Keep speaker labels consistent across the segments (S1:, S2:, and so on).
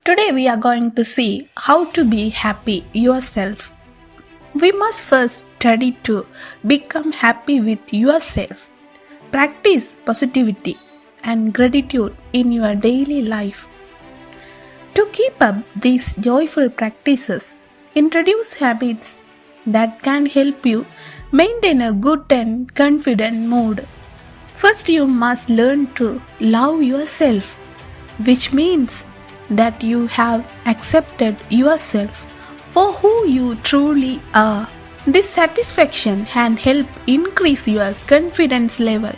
S1: Today we are going to see how to be happy yourself. We must first study to become happy with yourself. Practice positivity and gratitude in your daily life. To keep up these joyful practices, introduce habits that can help you maintain a good and confident mood. First, you must learn to love yourself, which means that you have accepted yourself for who you truly are. This satisfaction can help increase your confidence level.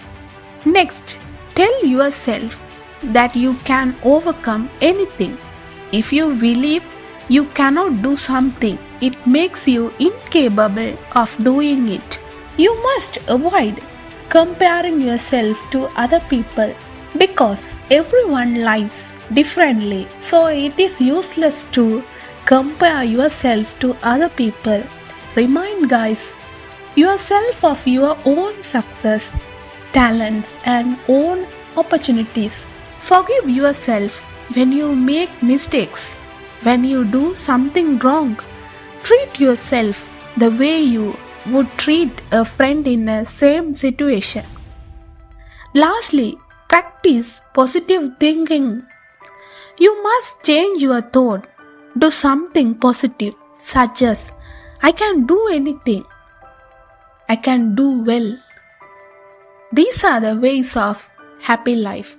S1: Next, tell yourself that you can overcome anything. If you believe you cannot do something, it makes you incapable of doing it. You must avoid comparing yourself to other people because everyone lives differently, so it is useless to compare yourself to other people. Remind yourself of your own success, talents, and own opportunities. Forgive yourself when you make mistakes. When you do something wrong, treat yourself the way you would treat a friend in the same situation. Lastly, practice positive thinking. You must change your thought. Do something positive, such as I can do anything. I can do well. These are the ways of happy life.